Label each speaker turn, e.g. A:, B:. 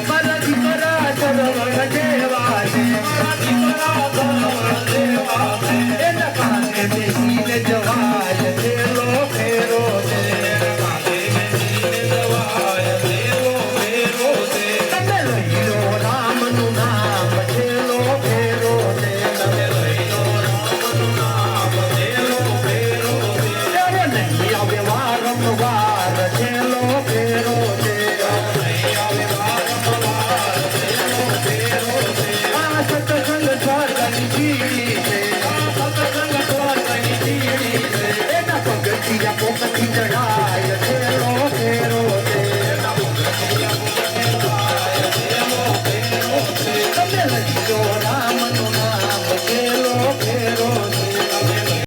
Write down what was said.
A: મારા દીકરા ચરવણ દેવા છે એના કાને બેસીને જવાય તેલો ફેરો છે તમે લઈ લો રામનું નામ તેલો ફેરો છે ત્યારે નહીં આવે વારંવાર તેલો ફેરો છે આ સત્સંગ સ્વર્ગની ચીડી છે એના પગથિયા પોકથી ચડાય તેલો ફેરો છે તમે લઈ લો